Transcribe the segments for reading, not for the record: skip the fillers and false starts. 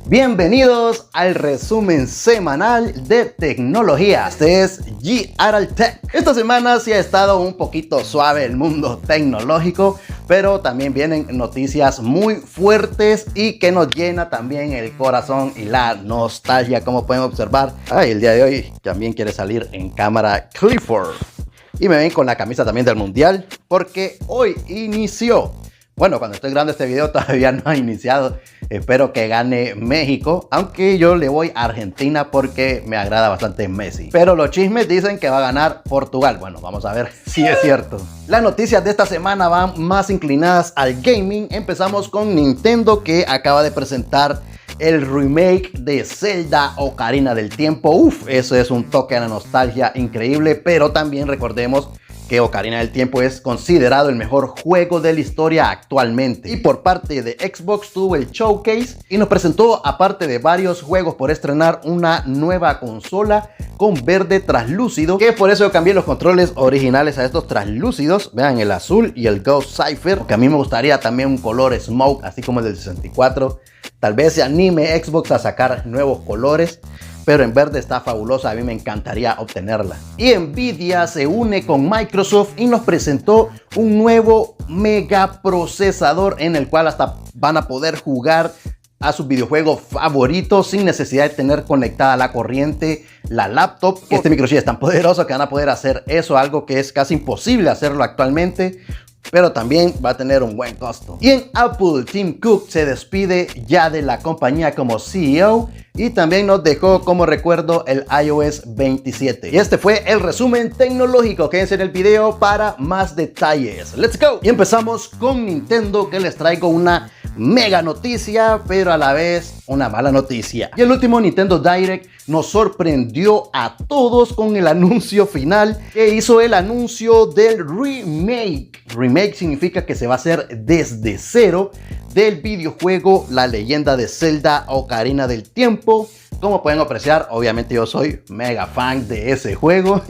Bienvenidos al resumen semanal de tecnología. Este es GR Tech. Esta semana sí ha estado un poquito suave el mundo tecnológico, pero también vienen noticias muy fuertes y que nos llena también el corazón y la nostalgia, como pueden observar. El día de hoy también quiere salir en cámara Clifford. Y me ven con la camisa también del mundial porque hoy inició. Bueno, cuando estoy grabando este video todavía no ha iniciado. Espero que gane México, aunque yo le voy a Argentina porque me agrada bastante Messi. Pero los chismes dicen que va a ganar Portugal. Bueno, vamos a ver si es cierto. Las noticias de esta semana van más inclinadas al gaming. Empezamos con Nintendo, que acaba de presentar el remake de Zelda Ocarina del Tiempo. Eso es un toque a la nostalgia increíble, pero también recordemos que Ocarina del Tiempo es considerado el mejor juego de la historia actualmente. Y por parte de Xbox tuvo el showcase y nos presentó, aparte de varios juegos por estrenar, una nueva consola con verde translúcido, que por eso yo cambié los controles originales a estos translúcidos. Vean, el azul y el Ghost Cypher, que a mí me gustaría también un color Smoke, así como el del 64. Tal vez se anime Xbox a sacar nuevos colores, pero en verde está fabulosa, a mí me encantaría obtenerla. Y Nvidia se une con Microsoft y nos presentó un nuevo megaprocesador en el cual hasta van a poder jugar a sus videojuegos favoritos sin necesidad de tener conectada la corriente la laptop. Este microchip es tan poderoso que van a poder hacer eso, algo que es casi imposible hacerlo actualmente, pero también va a tener un buen costo. Y en Apple, Tim Cook se despide ya de la compañía como CEO y también nos dejó como recuerdo el iOS 27. Y este fue el resumen tecnológico. Quédense en el video para más detalles. ¡Let's go! Y empezamos con Nintendo, que les traigo una mega noticia, pero a la vez una mala noticia. Y el último Nintendo Direct nos sorprendió a todos con el anuncio final, que hizo el anuncio del remake. Remake significa que se va a hacer desde cero del videojuego La Leyenda de Zelda Ocarina del Tiempo. Como pueden apreciar, obviamente yo soy mega fan de ese juego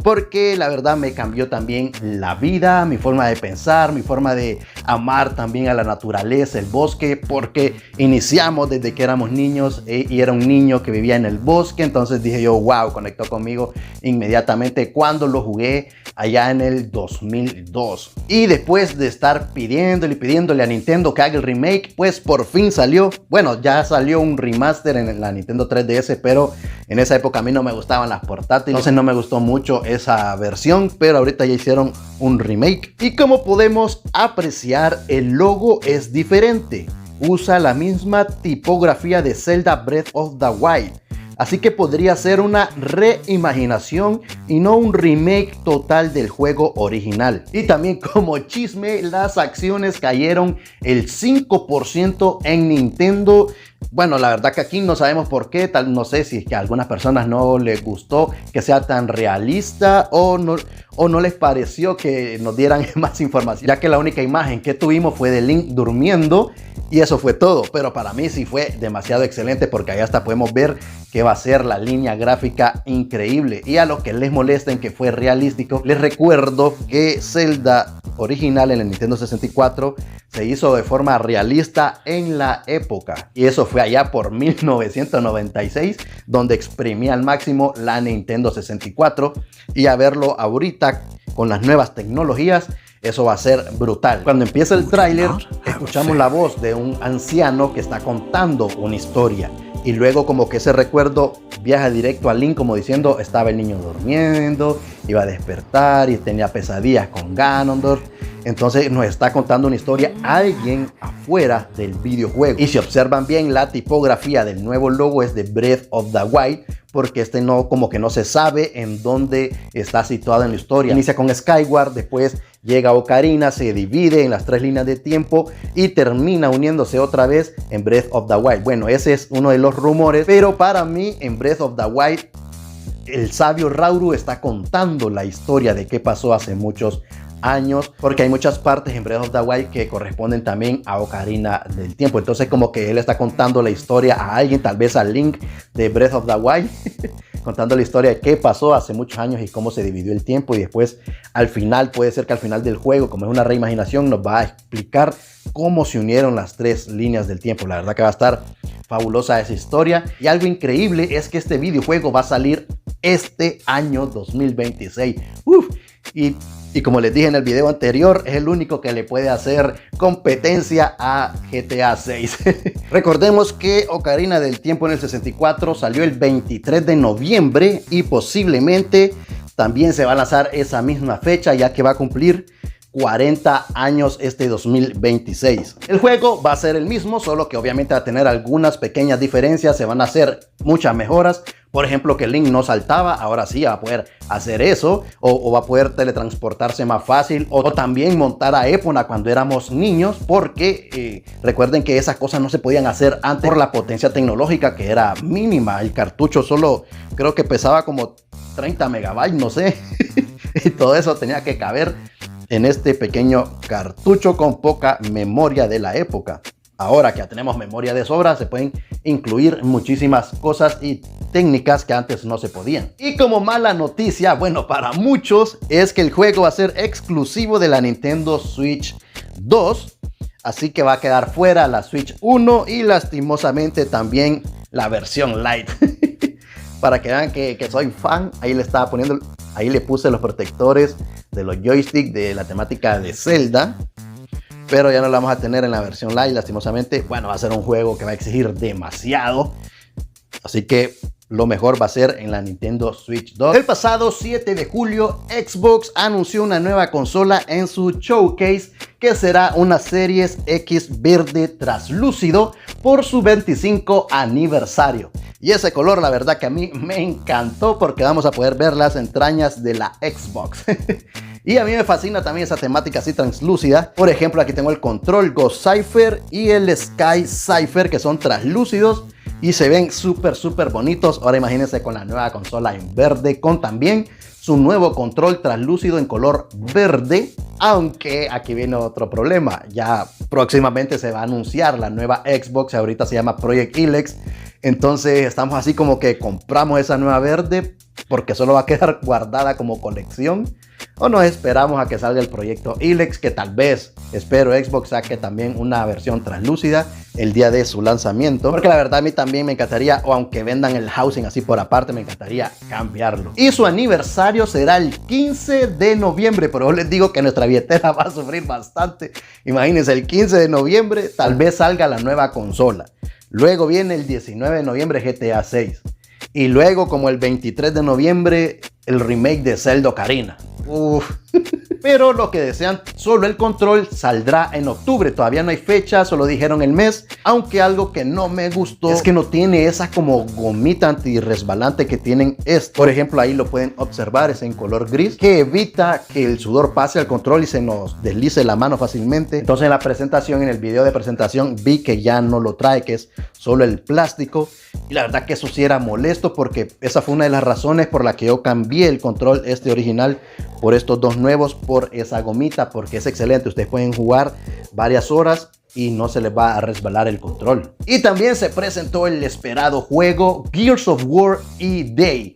porque la verdad me cambió también la vida, mi forma de pensar, mi forma de amar también a la naturaleza, el bosque, porque iniciamos desde que éramos niños y era un niño que vivía en el bosque. Entonces dije yo, wow, conectó conmigo inmediatamente cuando lo jugué allá en el 2002. Y después de estar pidiéndole a Nintendo que haga el remake, pues por fin salió. Bueno, ya salió un remaster en la Nintendo 3DS, pero en esa época a mí no me gustaban las portátiles, entonces no me gustó mucho esa versión, pero ahorita ya hicieron un remake. Y como podemos apreciar, el logo es diferente, usa la misma tipografía de Zelda Breath of the Wild. Así que podría ser una reimaginación y no un remake total del juego original. Y también como chisme, las acciones cayeron el 5% en Nintendo. Bueno, la verdad que aquí no sabemos por qué, no sé si es que a algunas personas no les gustó que sea tan realista o no les pareció que nos dieran más información, ya que la única imagen que tuvimos fue de Link durmiendo y eso fue todo. Pero para mí sí fue demasiado excelente porque ahí hasta podemos ver que va a ser la línea gráfica increíble. Y a los que les molesten que fue realístico, les recuerdo que Zelda original en el Nintendo 64 se hizo de forma realista en la época, y eso fue allá por 1996, donde exprimía al máximo la Nintendo 64, y a verlo ahorita con las nuevas tecnologías, eso va a ser brutal. Cuando empieza el tráiler, escuchamos la voz de un anciano que está contando una historia, y luego como que ese recuerdo viaja directo a Link, como diciendo, estaba el niño durmiendo, iba a despertar y tenía pesadillas con Ganondorf. Entonces nos está contando una historia alguien afuera del videojuego. Y si observan bien, la tipografía del nuevo logo es de Breath of the Wild, porque no, como que no se sabe en dónde está situado en la historia. Inicia con Skyward, después llega Ocarina, se divide en las 3 líneas de tiempo y termina uniéndose otra vez en Breath of the Wild. Bueno, ese es uno de los rumores, pero para mí en Breath of the Wild el sabio Rauru está contando la historia de qué pasó hace muchos años, porque hay muchas partes en Breath of the Wild que corresponden también a Ocarina del Tiempo. Entonces como que él está contando la historia a alguien, tal vez al Link de Breath of the Wild contando la historia de qué pasó hace muchos años y cómo se dividió el tiempo, y después al final, puede ser que al final del juego, como es una reimaginación, nos va a explicar cómo se unieron las 3 líneas del tiempo. La verdad que va a estar fabulosa esa historia. Y algo increíble es que este videojuego va a salir este año 2026. Y como les dije en el video anterior, es el único que le puede hacer competencia a GTA 6. Recordemos que Ocarina del Tiempo en el 64 salió el 23 de noviembre y posiblemente también se va a lanzar esa misma fecha, ya que va a cumplir 40 años este 2026. El juego va a ser el mismo, solo que obviamente va a tener algunas pequeñas diferencias, se van a hacer muchas mejoras. Por ejemplo, que Link no saltaba, ahora sí va a poder hacer eso, o va a poder teletransportarse más fácil, o también montar a Epona cuando éramos niños, porque recuerden que esas cosas no se podían hacer antes por la potencia tecnológica que era mínima. El cartucho solo creo que pesaba como 30 megabytes, no sé, y todo eso tenía que caber en este pequeño cartucho con poca memoria de la época. Ahora que ya tenemos memoria de sobra, se pueden incluir muchísimas cosas y técnicas que antes no se podían. Y como mala noticia, bueno, para muchos, es que el juego va a ser exclusivo de la Nintendo Switch 2. Así que va a quedar fuera la Switch 1 y lastimosamente también la versión Lite. Para que vean que soy fan, ahí le estaba poniendo, ahí le puse los protectores de los joysticks de la temática de Zelda. Pero ya no la vamos a tener en la versión Lite, lastimosamente. Bueno, va a ser un juego que va a exigir demasiado. Así que lo mejor va a ser en la Nintendo Switch 2. El pasado 7 de julio, Xbox anunció una nueva consola en su showcase, que será una Series X verde traslúcido por su 25 aniversario. Y ese color, la verdad que a mí me encantó, porque vamos a poder ver las entrañas de la Xbox. Y a mí me fascina también esa temática así translúcida. Por ejemplo, aquí tengo el control Ghost Cypher y el Sky Cypher, que son translúcidos y se ven súper bonitos. Ahora imagínense con la nueva consola en verde, con también su nuevo control translúcido en color verde. Aunque aquí viene otro problema, ya próximamente se va a anunciar la nueva Xbox, ahorita se llama Project Elex. Entonces estamos así como que compramos esa nueva verde porque solo va a quedar guardada como colección, o nos esperamos a que salga el proyecto Elex, que tal vez, espero, Xbox saque también una versión translúcida el día de su lanzamiento, porque la verdad a mí también me encantaría, o aunque vendan el housing así por aparte, me encantaría cambiarlo. Y su aniversario será el 15 de noviembre, pero yo les digo que nuestra billetera va a sufrir bastante. Imagínense, el 15 de noviembre tal vez salga la nueva consola. Luego viene el 19 de noviembre GTA 6. Y luego, como el 23 de noviembre, el remake de Zelda Ocarina. Pero lo que desean, solo el control saldrá en octubre. Todavía no hay fecha, solo dijeron el mes. Aunque algo que no me gustó es que no tiene esa como gomita antirresbalante que tienen estos. Por ejemplo, ahí lo pueden observar, es en color gris, que evita que el sudor pase al control y se nos deslice la mano fácilmente. Entonces en la presentación, en el video de presentación, vi que ya no lo trae, que es solo el plástico. Y la verdad que eso sí era molesto, porque esa fue una de las razones por la que yo cambié el control original por estos dos nuevos, por esa gomita, porque es excelente. Ustedes pueden jugar varias horas y no se les va a resbalar el control. Y también se presentó el esperado juego Gears of War EA,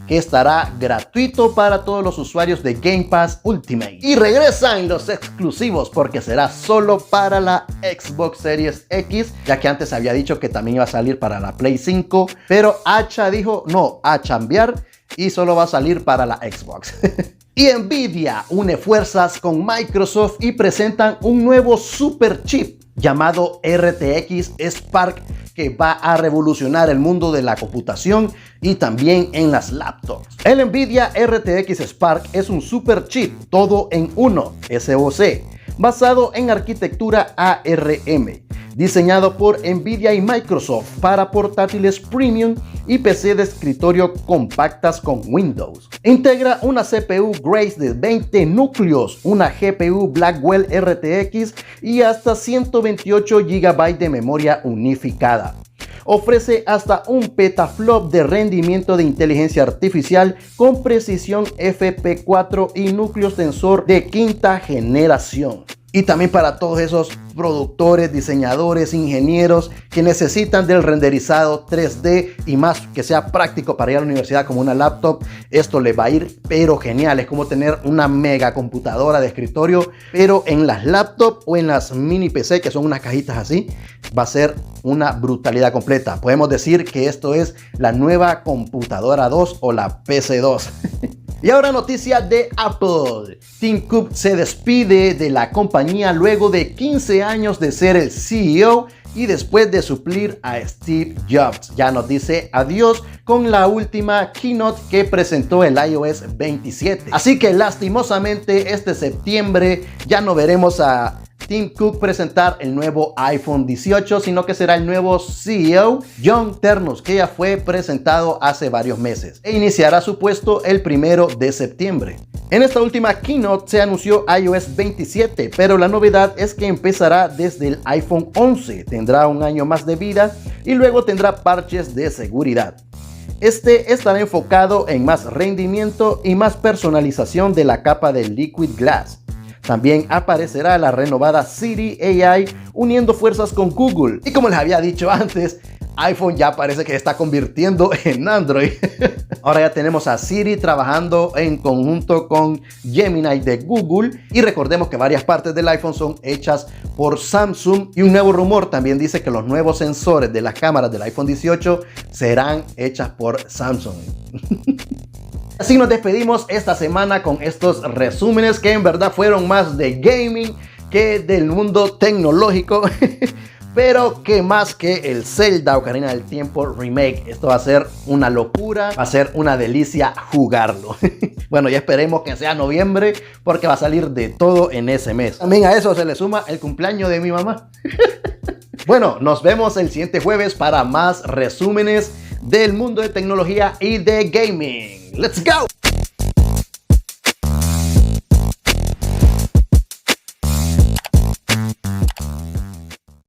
que estará gratuito para todos los usuarios de Game Pass Ultimate. Y regresan los exclusivos, porque será solo para la Xbox Series X, ya que antes había dicho que también iba a salir para la Play 5, pero Hacha dijo no, a chambear, y solo va a salir para la Xbox. Y Nvidia une fuerzas con Microsoft y presentan un nuevo super chip llamado RTX Spark, que va a revolucionar el mundo de la computación y también en las laptops. El Nvidia RTX Spark es un super chip todo en uno, SoC, basado en arquitectura ARM, diseñado por Nvidia y Microsoft para portátiles premium y PC de escritorio compactas con Windows. Integra una CPU Grace de 20 núcleos, una GPU Blackwell RTX y hasta 128 GB de memoria unificada. Ofrece hasta un petaflop de rendimiento de inteligencia artificial con precisión FP4 y núcleos tensor de quinta generación. Y también para todos esos productores, diseñadores, ingenieros que necesitan del renderizado 3D y más que sea práctico para ir a la universidad como una laptop, esto les va a ir pero genial. Es como tener una mega computadora de escritorio, pero en las laptops o en las mini PC, que son unas cajitas así, va a ser una brutalidad completa. Podemos decir que esto es la nueva computadora 2 o la PC 2. Y ahora noticia de Apple. Tim Cook se despide de la compañía luego de 15 años de ser el CEO y después de suplir a Steve Jobs. Ya nos dice adiós con la última keynote que presentó el iOS 27. Así que lastimosamente este septiembre ya no veremos a Tim Cook presentar el nuevo iPhone 18, sino que será el nuevo CEO, John Ternus, que ya fue presentado hace varios meses e iniciará su puesto el 1 de septiembre. En esta última keynote se anunció iOS 27, pero la novedad es que empezará desde el iPhone 11, tendrá un año más de vida y luego tendrá parches de seguridad. Este estará enfocado en más rendimiento y más personalización de la capa de Liquid Glass. También aparecerá la renovada Siri AI uniendo fuerzas con Google. Y como les había dicho antes, iPhone ya parece que se está convirtiendo en Android. Ahora ya tenemos a Siri trabajando en conjunto con Gemini de Google. Y recordemos que varias partes del iPhone son hechas por Samsung. Y un nuevo rumor también dice que los nuevos sensores de las cámaras del iPhone 18 serán hechas por Samsung. Así nos despedimos esta semana con estos resúmenes que en verdad fueron más de gaming que del mundo tecnológico. Pero que más que el Zelda Ocarina del Tiempo Remake. Esto va a ser una locura, va a ser una delicia jugarlo. Bueno, ya esperemos que sea noviembre porque va a salir de todo en ese mes. También a eso se le suma el cumpleaños de mi mamá. Bueno, nos vemos el siguiente jueves para más resúmenes del mundo de tecnología y de gaming. ¡Let's go!